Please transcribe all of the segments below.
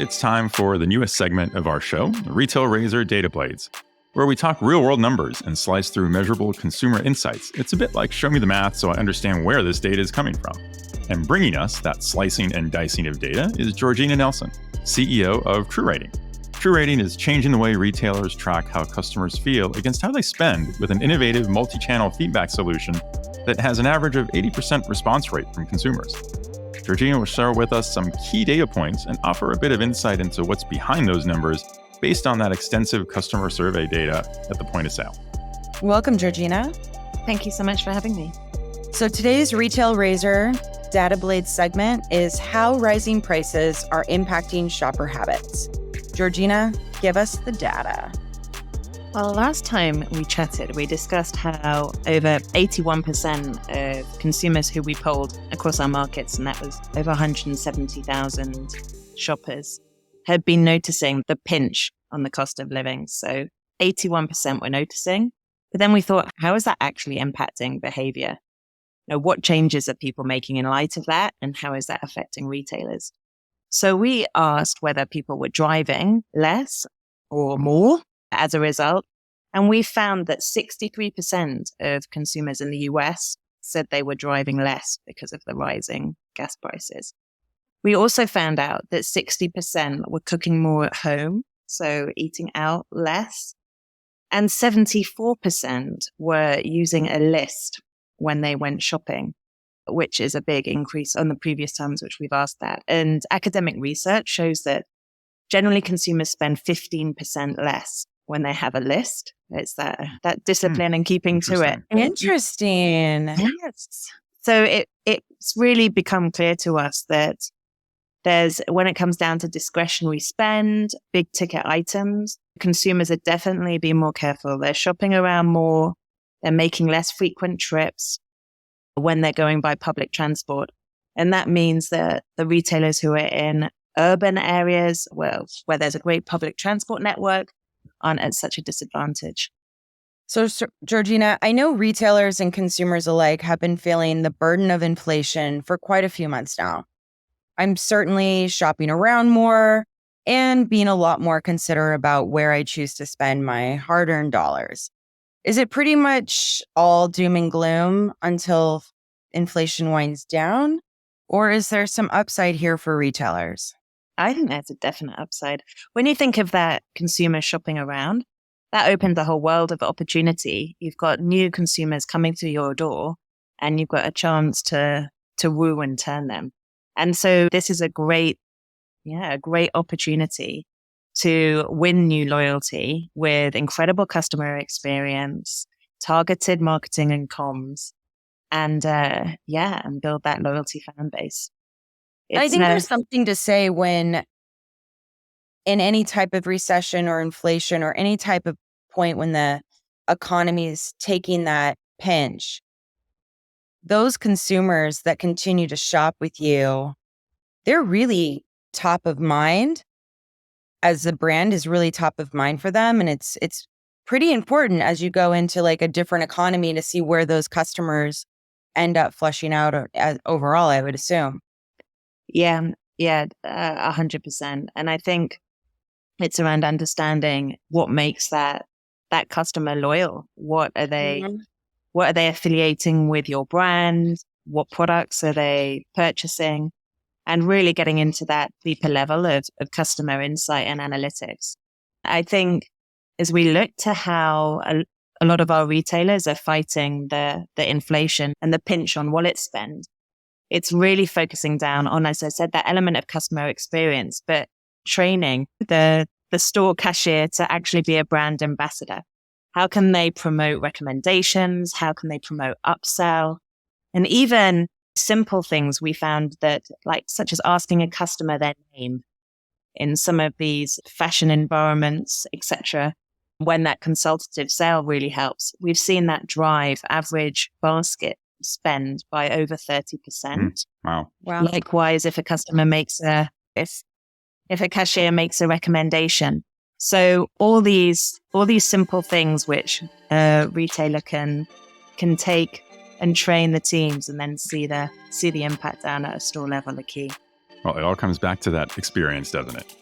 it's time for the newest segment of our show, Retail Razor Data Blades, where we talk real-world numbers and slice through measurable consumer insights. It's a bit like show me the math so I understand where this data is coming from. And bringing us that slicing and dicing of data is Georgina Nelson, CEO of TruRating. TruRating is changing the way retailers track how customers feel against how they spend with an innovative multi-channel feedback solution that has an average of 80% response rate from consumers. Georgina will share with us some key data points and offer a bit of insight into what's behind those numbers based on that extensive customer survey data at the point of sale. Welcome, Georgina. Thank you so much for having me. So today's Retail Razor Data Blade segment is how rising prices are impacting shopper habits. Georgina, give us the data. Well, last time we chatted, we discussed how over 81% of consumers who we polled across our markets, and that was over 170,000 shoppers, had been noticing the pinch on the cost of living. So 81% were noticing. But then we thought, how is that actually impacting behavior? What changes are people making in light of that? And how is that affecting retailers? So we asked whether people were driving less or more as a result. And we found that 63% of consumers in the US said they were driving less because of the rising gas prices. We also found out that 60% were cooking more at home, so eating out less. And 74% were using a list when they went shopping, which is a big increase on the previous times which we've asked that. And academic research shows that generally consumers spend 15% less when they have a list. It's that discipline and keeping to it. Interesting. Yes. So it's really become clear to us that when it comes down to discretionary spend, big ticket items, consumers are definitely being more careful. They're shopping around more. They're making less frequent trips when they're going by public transport. And that means that the retailers who are in urban areas, where there's a great public transport network, aren't at such a disadvantage. So, Georgina, I know retailers and consumers alike have been feeling the burden of inflation for quite a few months now. I'm certainly shopping around more and being a lot more considerate about where I choose to spend my hard-earned dollars. Is it pretty much all doom and gloom until inflation winds down? Or is there some upside here for retailers? I think there's a definite upside. When you think of that consumer shopping around, that opens a whole world of opportunity. You've got new consumers coming through your door and you've got a chance to woo and turn them. And so this is a great opportunity to win new loyalty with incredible customer experience, targeted marketing and comms, and build that loyalty fan base. I think there's something to say when in any type of recession or inflation or any type of point when the economy is taking that pinch, those consumers that continue to shop with you, they're really top of mind. As the brand is really top of mind for them. And it's pretty important as you go into like a different economy to see where those customers end up flushing out overall, I would assume. Yeah, 100%. And I think it's around understanding what makes that customer loyal. What are they affiliating with your brand? What products are they purchasing? And really getting into that deeper level of customer insight and analytics. I think as we look to how a lot of our retailers are fighting the inflation and the pinch on wallet spend, it's really focusing down on, as I said, that element of customer experience, but training the store cashier to actually be a brand ambassador. How can they promote recommendations? How can they promote upsell? And even simple things we found that, like, such as asking a customer their name in some of these fashion environments, etc., when that consultative sale really helps. We've seen that drive average basket spend by over 30%. Wow. Likewise, if a customer makes if a cashier makes a recommendation. So all these simple things which a retailer can take and train the teams and then see the impact down at a store level are key. Well, it all comes back to that experience, doesn't it?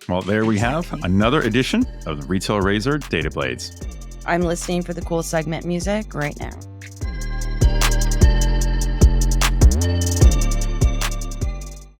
Well, there we have another edition of the Retail Razor Data Blades. I'm listening for the cool segment music right now.